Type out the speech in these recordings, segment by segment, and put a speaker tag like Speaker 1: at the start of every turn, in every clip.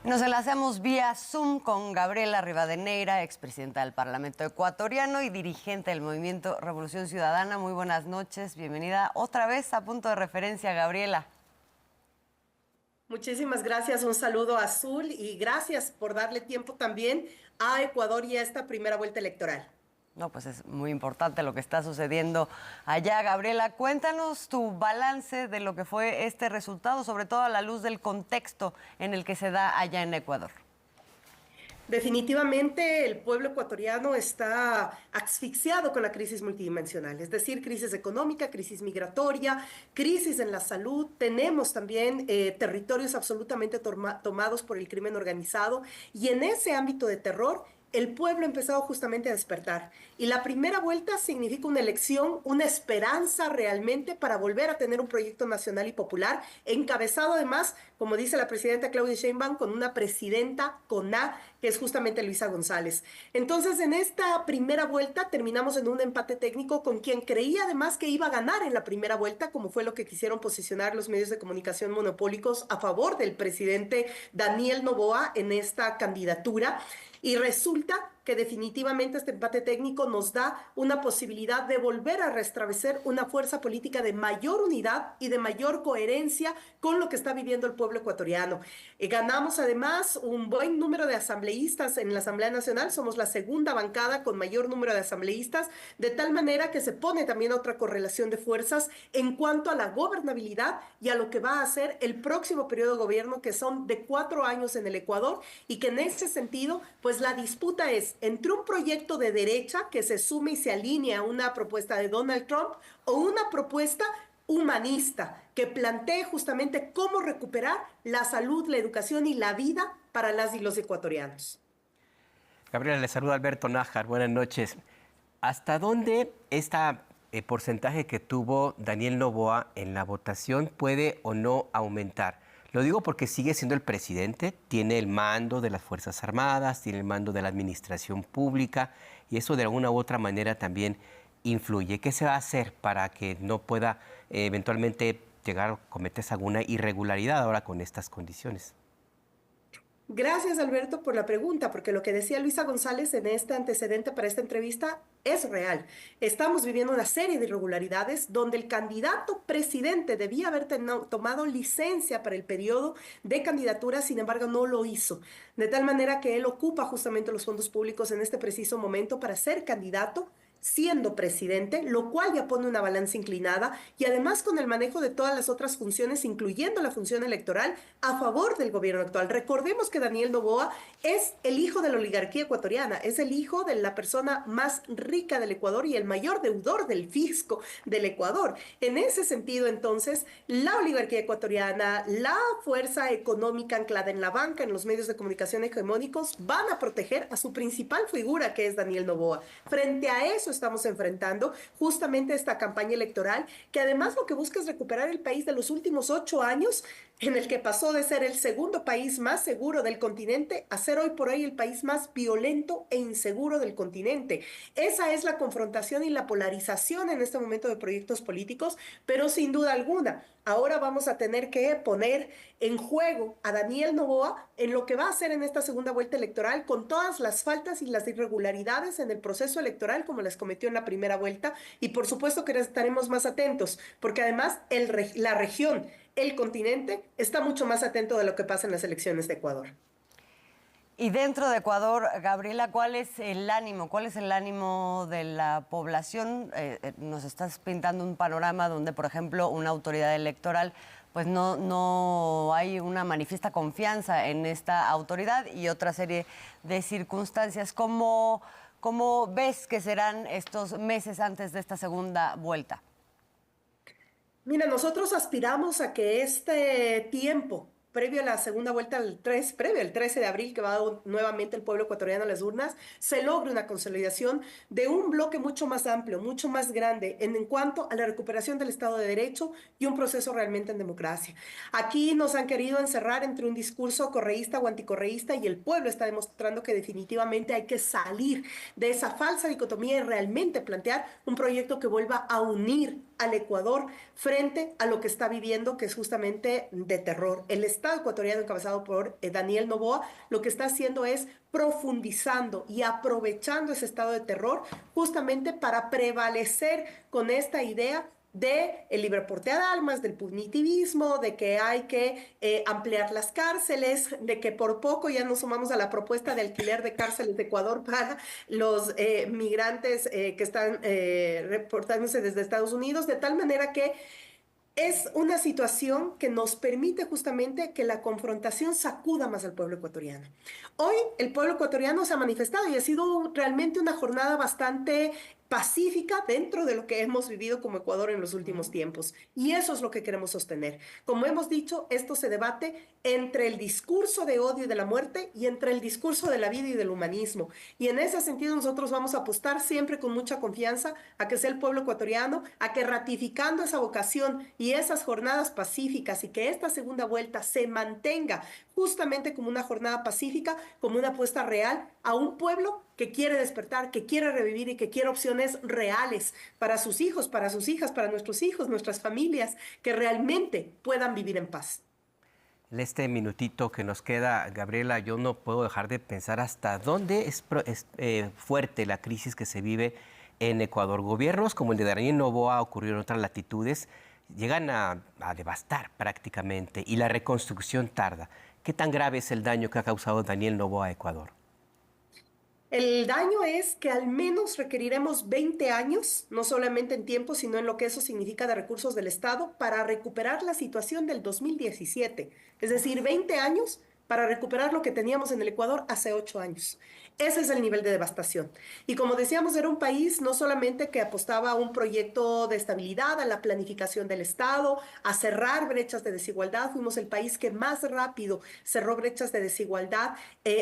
Speaker 1: Nos enlazamos vía Zoom con Gabriela Rivadeneira, expresidenta del Parlamento ecuatoriano y dirigente del Movimiento Revolución Ciudadana. Muy buenas noches, bienvenida otra vez a Punto de Referencia, Gabriela.
Speaker 2: Muchísimas gracias, un saludo a Azul y gracias por darle tiempo también a Ecuador y a esta primera vuelta electoral.
Speaker 1: No, pues es muy importante lo que está sucediendo allá. Gabriela, cuéntanos tu balance de lo que fue este resultado, sobre todo a la luz del contexto en el que se da allá en Ecuador.
Speaker 2: Definitivamente el pueblo ecuatoriano está asfixiado con la crisis multidimensional, es decir, crisis económica, crisis migratoria, crisis en la salud. Tenemos también territorios absolutamente tomados por el crimen organizado y en ese ámbito de terror el pueblo ha empezado justamente a despertar. Y la primera vuelta significa una elección, una esperanza realmente para volver a tener un proyecto nacional y popular, encabezado además, como dice la presidenta Claudia Sheinbaum, con una presidenta con A, que es justamente Luisa González. Entonces, en esta primera vuelta terminamos en un empate técnico con quien creía además que iba a ganar en la primera vuelta, como fue lo que quisieron posicionar los medios de comunicación monopólicos a favor del presidente Daniel Noboa en esta candidatura. Y resulta que definitivamente este empate técnico nos da una posibilidad de volver a restablecer una fuerza política de mayor unidad y de mayor coherencia con lo que está viviendo el pueblo ecuatoriano. Ganamos además un buen número de asambleístas en la Asamblea Nacional, somos la segunda bancada con mayor número de asambleístas, de tal manera que se pone también otra correlación de fuerzas en cuanto a la gobernabilidad y a lo que va a ser el próximo periodo de gobierno, que son de 4 años en el Ecuador, y que en ese sentido, pues la disputa es entre un proyecto de derecha que se sume y se alinea a una propuesta de Donald Trump o una propuesta humanista que plantee justamente cómo recuperar la salud, la educación y la vida para las y los ecuatorianos.
Speaker 3: Gabriela, le saluda Alberto Nájar. Buenas noches. ¿Hasta dónde este porcentaje que tuvo Daniel Noboa en la votación puede o no aumentar? Lo digo porque sigue siendo el presidente, tiene el mando de las Fuerzas Armadas, tiene el mando de la administración pública y eso de alguna u otra manera también influye. ¿Qué se va a hacer para que no pueda eventualmente llegar a cometerse alguna irregularidad ahora con estas condiciones?
Speaker 2: Gracias, Alberto, por la pregunta, porque lo que decía Luisa González en este antecedente para esta entrevista es real. Estamos viviendo una serie de irregularidades donde el candidato presidente debía haber tomado licencia para el periodo de candidatura, sin embargo no lo hizo. De tal manera que él ocupa justamente los fondos públicos en este preciso momento para ser candidato, siendo presidente, lo cual ya pone una balanza inclinada y además con el manejo de todas las otras funciones, incluyendo la función electoral, a favor del gobierno actual. Recordemos que Daniel Noboa es el hijo de la oligarquía ecuatoriana, es el hijo de la persona más rica del Ecuador y el mayor deudor del fisco del Ecuador. En ese sentido, entonces, la oligarquía ecuatoriana, la fuerza económica anclada en la banca, en los medios de comunicación hegemónicos, van a proteger a su principal figura, que es Daniel Noboa. Frente a eso estamos enfrentando justamente esta campaña electoral, que además lo que busca es recuperar el país de los últimos 8 años, en el que pasó de ser el segundo país más seguro del continente a ser hoy por hoy el país más violento e inseguro del continente. Esa es la confrontación y la polarización en este momento de proyectos políticos, pero sin duda alguna, ahora vamos a tener que poner en juego a Daniel Noboa en lo que va a hacer en esta segunda vuelta electoral, con todas las faltas y las irregularidades en el proceso electoral como las cometió en la primera vuelta, y por supuesto que estaremos más atentos, porque además la región, el continente, está mucho más atento de lo que pasa en las elecciones de Ecuador.
Speaker 1: Y dentro de Ecuador, Gabriela, ¿cuál es el ánimo? ¿Cuál es el ánimo de la población? Nos estás pintando un panorama donde, por ejemplo, una autoridad electoral, pues no hay una manifiesta confianza en esta autoridad y otra serie de circunstancias. ¿Cómo ves que serán estos meses antes de esta segunda vuelta?
Speaker 2: Mira, nosotros aspiramos a que este tiempo previo a la segunda vuelta, previo al 13 de abril, que va nuevamente el pueblo ecuatoriano a las urnas, se logre una consolidación de un bloque mucho más amplio, mucho más grande en cuanto a la recuperación del Estado de Derecho y un proceso realmente en democracia. Aquí nos han querido encerrar entre un discurso correísta o anticorreísta y el pueblo está demostrando que definitivamente hay que salir de esa falsa dicotomía y realmente plantear un proyecto que vuelva a unir al Ecuador frente a lo que está viviendo, que es justamente de terror. El Estado Estado ecuatoriano encabezado por Daniel Noboa lo que está haciendo es profundizando y aprovechando ese estado de terror justamente para prevalecer con esta idea de el libre porte de armas, del punitivismo, de que hay que ampliar las cárceles, de que por poco ya nos sumamos a la propuesta de alquiler de cárceles de Ecuador para los migrantes que están reportándose desde Estados Unidos, de tal manera que es una situación que nos permite justamente que la confrontación sacuda más al pueblo ecuatoriano. Hoy el pueblo ecuatoriano se ha manifestado y ha sido realmente una jornada bastante pacífica dentro de lo que hemos vivido como Ecuador en los últimos tiempos. Y eso es lo que queremos sostener. Como hemos dicho, esto se debate entre el discurso de odio y de la muerte y entre el discurso de la vida y del humanismo. Y en ese sentido nosotros vamos a apostar siempre con mucha confianza a que sea el pueblo ecuatoriano, a que ratificando esa vocación y esas jornadas pacíficas y que esta segunda vuelta se mantenga justamente como una jornada pacífica, como una apuesta real a un pueblo que quiere despertar, que quiere revivir y que quiere opciones reales para sus hijos, para sus hijas, para nuestros hijos, nuestras familias, que realmente puedan vivir en paz.
Speaker 3: En este minutito que nos queda, Gabriela, yo no puedo dejar de pensar hasta dónde es fuerte la crisis que se vive en Ecuador. Gobiernos como el de Daniel Noboa ocurrió en otras latitudes, llegan a devastar prácticamente y la reconstrucción tarda. ¿Qué tan grave es el daño que ha causado Daniel Noboa a Ecuador?
Speaker 2: El daño es que al menos requeriremos 20 años, no solamente en tiempo, sino en lo que eso significa de recursos del Estado, para recuperar la situación del 2017. Es decir, 20 años para recuperar lo que teníamos en el Ecuador hace 8 años. Ese es el nivel de devastación. Y como decíamos, era un país no solamente que apostaba a un proyecto de estabilidad, a la planificación del Estado, a cerrar brechas de desigualdad. Fuimos el país que más rápido cerró brechas de desigualdad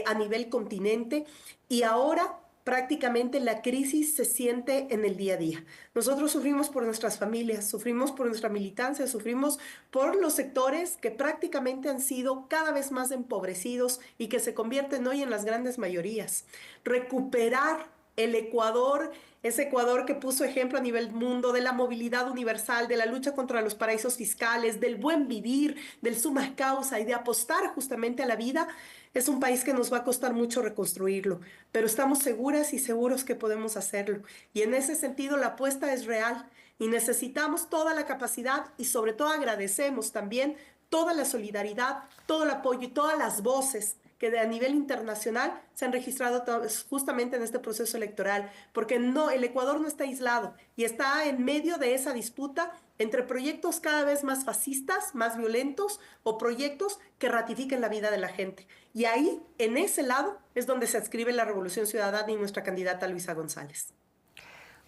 Speaker 2: a nivel continente. Y ahora prácticamente la crisis se siente en el día a día. Nosotros sufrimos por nuestras familias, sufrimos por nuestra militancia, sufrimos por los sectores que prácticamente han sido cada vez más empobrecidos y que se convierten hoy en las grandes mayorías. Recuperar el Ecuador, ese Ecuador que puso ejemplo a nivel mundo de la movilidad universal, de la lucha contra los paraísos fiscales, del buen vivir, del suma causa y de apostar justamente a la vida, es un país que nos va a costar mucho reconstruirlo, pero estamos seguras y seguros que podemos hacerlo. Y en ese sentido la apuesta es real y necesitamos toda la capacidad y sobre todo agradecemos también toda la solidaridad, todo el apoyo y todas las voces que a nivel internacional se han registrado justamente en este proceso electoral, porque no, el Ecuador no está aislado y está en medio de esa disputa entre proyectos cada vez más fascistas, más violentos, o proyectos que ratifiquen la vida de la gente. Y ahí, en ese lado, es donde se adscribe la Revolución Ciudadana y nuestra candidata Luisa González.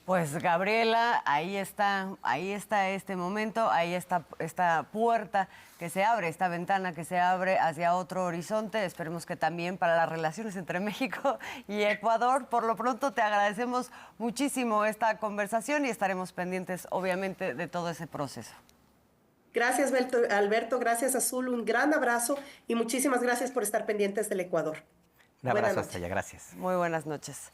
Speaker 1: Pues Gabriela, ahí está este momento, ahí está esta puerta que se abre, esta ventana que se abre hacia otro horizonte. Esperemos que también para las relaciones entre México y Ecuador. Por lo pronto te agradecemos muchísimo esta conversación y estaremos pendientes, obviamente, de todo ese proceso.
Speaker 2: Gracias, Alberto, gracias, Azul, un gran abrazo y muchísimas gracias por estar pendientes del Ecuador.
Speaker 3: Un abrazo hasta allá, gracias.
Speaker 1: Muy buenas noches.